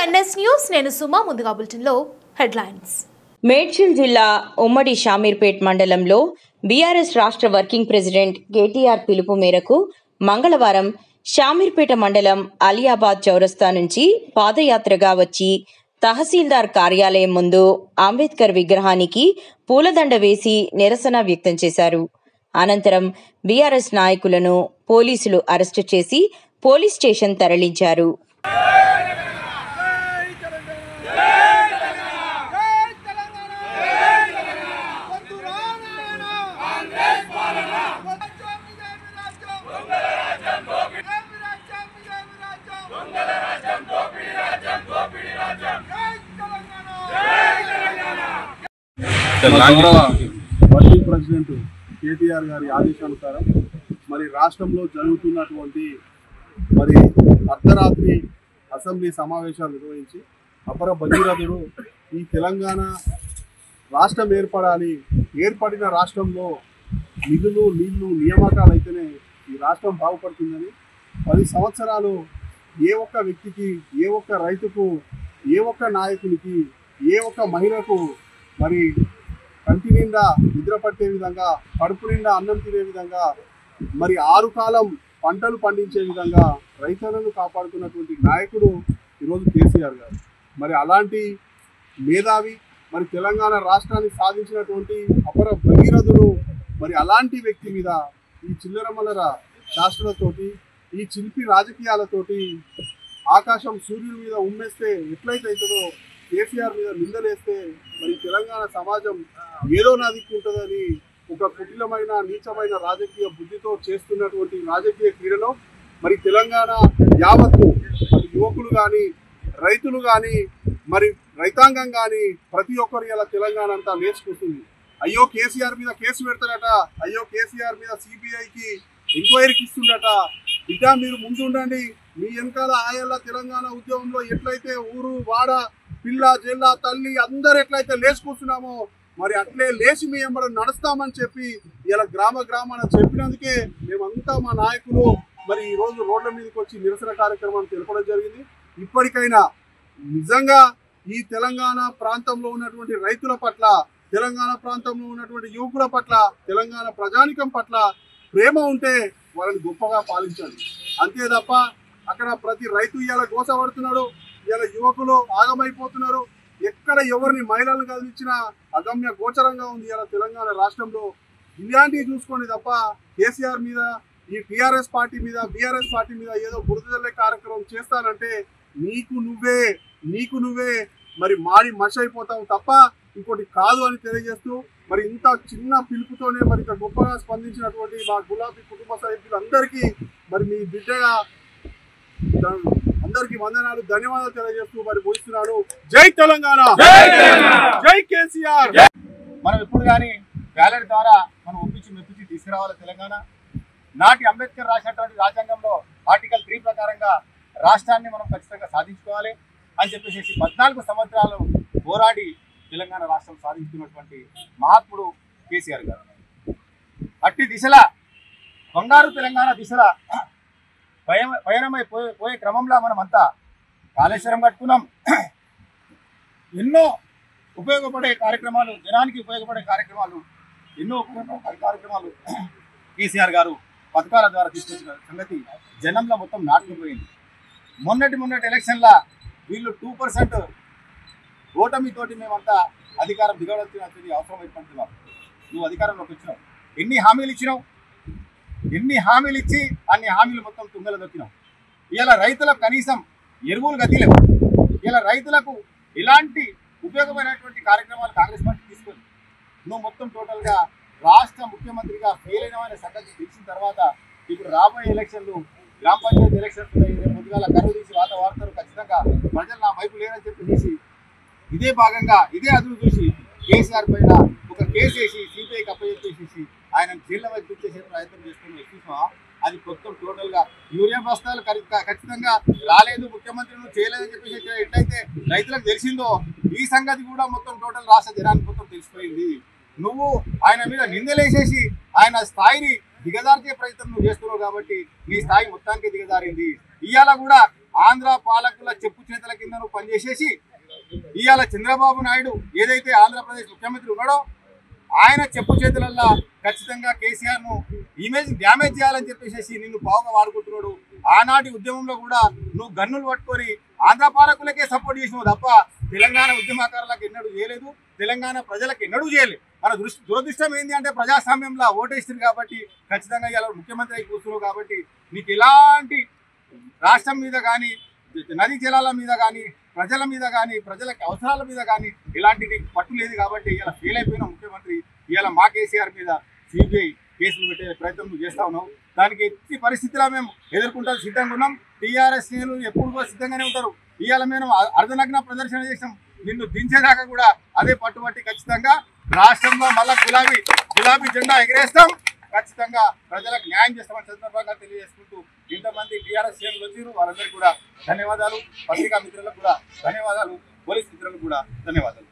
NS news నేను సుమా ముందుగా బులెటిన్లో హెడ్లైన్స్. మేడ్చల్ జిల్లా ఉమ్మడి షామీర్పేట్ మండలంలో బీఆర్ఎస్ రాష్ట్ర వర్కింగ్ ప్రెసిడెంట్ కేటీఆర్ పిలుపు మేరకు మంగళవారం షామీర్పేట మండలం అలియాబాద్ చౌరస్తా నుంచి పాదయాత్రగా వచ్చి తహసీల్దార్ కార్యాలయం ముందు అంబేద్కర్ విగ్రహానికి పూలదండ వేసి నిరసన వ్యక్తం చేశారు. అనంతరం బీఆర్ఎస్ నాయకులను పోలీసులు అరెస్టు చేసి పోలీస్ స్టేషన్ తరలించారు. వర్కింగ్ ప్రెసిడెంట్ కేటీఆర్ గారి ఆదేశానుసారం మరి రాష్ట్రంలో జరుగుతున్నటువంటి మరి అర్ధరాత్రి అసెంబ్లీ సమావేశాలు నిర్వహించి అపర భగీరథుడు ఈ తెలంగాణ రాష్ట్రం ఏర్పడాలి, ఏర్పడిన రాష్ట్రంలో నిధులు నీళ్లు నియామకాలు అయితేనే ఈ రాష్ట్రం బాగుపడుతుందని 10 సంవత్సరాలు ఏ ఒక్క వ్యక్తికి, ఏ ఒక్క రైతుకు, ఏ ఒక్క నాయకునికి, ఏ ఒక్క మహిళకు మరి కంటి నిండా నిద్ర పట్టే విధంగా, కడుపు నిండా అన్నం తినే విధంగా, మరి 6 కాలం పంటలు పండించే విధంగా రైతులను కాపాడుతున్నటువంటి నాయకుడు ఈరోజు కేసీఆర్ గారు. మరి అలాంటి మేధావి, మరి తెలంగాణ రాష్ట్రాన్ని సాధించినటువంటి అపర భగీరథుడు, మరి అలాంటి వ్యక్తి మీద ఈ చిల్లరమల్లర శాస్త్రాలతోటి, ఈ చిలిపి రాజకీయాలతోటి ఆకాశం సూర్యుడి మీద ఉమ్మేస్తే ఎట్లయితే అవుతుందో కేసీఆర్ మీద నిందలేస్తే మరి తెలంగాణ సమాజం ఏదో నాదిక్కుంటుందని ఒక కుటిలమైన నీచమైన రాజకీయ బుద్ధితో చేస్తున్నటువంటి రాజకీయ క్రీడలో మరి తెలంగాణ యావత్తు మరి యువకులు కానీ, రైతులు కానీ, మరి రైతాంగం కానీ ప్రతి ఒక్కరు ఇలా తెలంగాణ అంతా నేర్చుకుంటుంది. అయ్యో కేసీఆర్ మీద కేసు పెడతారట, అయ్యో కేసీఆర్ మీద సిబిఐకి ఎంక్వైరీకి ఇస్తుండట. బిడ్డ మీరు ముందుండండి, మీ వెనకాల ఆయల్ల తెలంగాణ ఉద్యమంలో ఎట్లయితే ఊరు వాడ పిల్ల జిల్లా తల్లి అందరు ఎట్లయితే లేచుకుంటున్నామో మరి అట్లే లేచి మీ వెంబడి నడుస్తామని చెప్పి ఇలా గ్రామాన చెప్పినందుకే మేమంతా మా నాయకులు మరి ఈరోజు రోడ్ల మీదకి వచ్చి నిరసన కార్యక్రమాన్ని తెలపడం జరిగింది. ఇప్పటికైనా నిజంగా ఈ తెలంగాణ ప్రాంతంలో ఉన్నటువంటి రైతుల పట్ల, తెలంగాణ ప్రాంతంలో ఉన్నటువంటి యువకుల పట్ల, తెలంగాణ ప్రజానికం పట్ల ప్రేమ ఉంటే వాళ్ళని గొప్పగా పాలించండి. అంతే తప్ప అక్కడ ప్రతి రైతు ఇలా గోసపడుతున్నాడు, ఇలా యువకులు ఆగమైపోతున్నారు. ఎక్కడ ఎవరిని మహిళలను కదిలించినా అగమ్య గోచరంగా ఉంది ఇలా తెలంగాణ రాష్ట్రంలో. ఇలాంటివి చూసుకోండి తప్ప కేసీఆర్ మీద, ఈ టీఆర్ఎస్ పార్టీ మీద, బీఆర్ఎస్ పార్టీ మీద ఏదో బురద జల్లే కార్యక్రమం చేస్తానంటే నీకు నువ్వే మరి మాడి మష అయిపోతావు తప్ప ఇంకోటి కాదు అని తెలియజేస్తూ మరి ఇంత చిన్న పిలుపుతోనే మరి ఇంత గొప్పగా స్పందించినటువంటి మా గులాబీ కుటుంబ సభ్యులందరికీ మరి మీ బిడ్డగా అందరికీ వందనాలు, ధన్యవాదాలు తెలియజేస్తూ మరి ముగిస్తున్నాను. జై తెలంగాణ, జై కేసీఆర్. మనం ఎప్పుడు కానీ బ్యాలెట్ ద్వారా మనం మెప్పించి తీసుకురావాలి తెలంగాణ. నాటి అంబేద్కర్ రాసినటువంటి రాజ్యాంగంలో ఆర్టికల్ 3 ప్రకారంగా రాష్ట్రాన్ని మనం ఖచ్చితంగా సాధించుకోవాలి అని చెప్పేసి 14 సంవత్సరాలు పోరాడి తెలంగాణ రాష్ట్రం సాధించుకున్నటువంటి మహాత్ముడు కేసీఆర్ గారు. అట్టి దిశల బంగారు తెలంగాణ దిశల పోయే క్రమంలో మనం అంతా కాళేశ్వరం కట్టుకున్నాం. ఎన్నో ఉపయోగపడే కార్యక్రమాలు, జనానికి ఉపయోగపడే కార్యక్రమాలు, ఎన్నో ఉపయోగపడే కార్యక్రమాలు కేసీఆర్ గారు పథకాల ద్వారా తీసుకొచ్చిన సంగతి జనంలో మొత్తం నాటుకుపోయింది. మొన్నటి ఎలక్షన్ల వీళ్ళు 2% ఓటమితోటి మేమంతా అధికారం దిగవలసిన అవసరం ఏర్పడుతున్నాం. నువ్వు అధికారంలోకి వచ్చినావు, ఎన్ని హామీలు ఇచ్చి అన్ని హామీలు మొత్తం తుంగలు దొక్కినావు. ఇలా రైతులకు కనీసం ఎరువులు గతిలేవు. ఇలా రైతులకు ఇలాంటి ఉపయోగమైనటువంటి కార్యక్రమాలు కాంగ్రెస్ పార్టీ తీసుకొని నువ్వు మొత్తం టోటల్గా రాష్ట్ర ముఖ్యమంత్రిగా ఫెయిల్ అయిన సంగతి తెలిసిన తర్వాత ఇప్పుడు రాబోయే ఎలక్షన్లు, గ్రామ పంచాయతీ ఎలక్షన్స్ ముందుగా కరువు తీసి వార్తలు ఖచ్చితంగా ప్రజలు నా వైపు లేరని చెప్పేసి ఇదే భాగంగా ఇదే అదును చూసి కేసీఆర్ పైన ఒక కేసు వేసి సిబిఐకి అప్పచెప్పేసేసి ఆయన జైళ్ళ వైపు తెచ్చేసే ప్రయత్నం చేస్తున్న చూసినా అది మొత్తం టోటల్గా యూరియా బస్తాలు ఖచ్చితంగా రాలేదు, ముఖ్యమంత్రి నువ్వు చేయలేదని చెప్పేసి ఎట్లయితే రైతులకు తెలిసిందో ఈ సంగతి కూడా మొత్తం టోటల్ రాష్ట్ర జనానికి మొత్తం తెలిసిపోయింది. నువ్వు ఆయన మీద నిందలేసేసి ఆయన స్థాయిని దిగజార్చే ప్రయత్నం నువ్వు చేస్తున్నావు కాబట్టి నీ స్థాయి మొత్తానికి దిగజారింది. ఇవాళ కూడా ఆంధ్ర పాలకుల చెప్పు చేతుల కింద నువ్వు పనిచేసేసి ఇవాళ చంద్రబాబు నాయుడు ఏదైతే ఆంధ్రప్రదేశ్ ముఖ్యమంత్రి ఉన్నాడో ఆయన చెప్పు చేతులల్లా ఖచ్చితంగా కేసీఆర్ ను ఇమేజ్ డ్యామేజ్ చేయాలని చెప్పేసి నిన్ను పావుగా వాడుకుంటున్నాడు. ఆనాటి ఉద్యమంలో కూడా నువ్వు గన్నులు పట్టుకొని ఆంధ్ర పాలకులకే సపోర్ట్ చేసినావు తప్ప తెలంగాణ ఉద్యమకారులకు ఎన్నడూ చేయలేదు, తెలంగాణ ప్రజలకు ఎన్నడూ చేయలేదు. మన దురదృష్టం ఏంటి అంటే ప్రజాస్వామ్యంలో ఓటేస్తుంది కాబట్టి ఖచ్చితంగా ఇలా ముఖ్యమంత్రి అయి కూర్చున్నావు కాబట్టి నీకు ఎలాంటి రాష్ట్రం మీద కానీ నదీ జలాల మీద కానీ ప్రజల మీద కానీ ప్రజలకు అవసరాల మీద కానీ ఇలాంటి నీకు పట్టు లేదు కాబట్టి ఇలా ఫెయిల్ అయిపోయిన ముఖ్యమంత్రి ఇలా మా కేసీఆర్ మీద సిబిఐ కేసులు పెట్టే ప్రయత్నం నువ్వు చేస్తా ఉన్నావు. దానికి ఎట్టి పరిస్థితిలో మేము ఎదుర్కొంటాం సిద్ధంగా ఉన్నాం. టీఆర్ఎస్ నేలు ఎప్పుడు కూడా సిద్ధంగానే ఉంటారు. ఇవాళ మేము అర్ధనగ్న ప్రదర్శన చేసాం, నిన్ను దించేదాకా కూడా అదే పట్టుబట్టి ఖచ్చితంగా రాష్ట్రంలో మళ్ళా గులాబీ జెండా ఎగిరేస్తాం, ఖచ్చితంగా ప్రజలకు న్యాయం చేస్తామని సందర్భంగా తెలియజేసుకుంటూ ఇంతమంది టీఆర్ఎస్ శ్రేణులు వచ్చారు, వారందరికీ కూడా ధన్యవాదాలు. పత్రికా మిత్రులకు కూడా ధన్యవాదాలు, పోలీస్ మిత్రులకు కూడా ధన్యవాదాలు.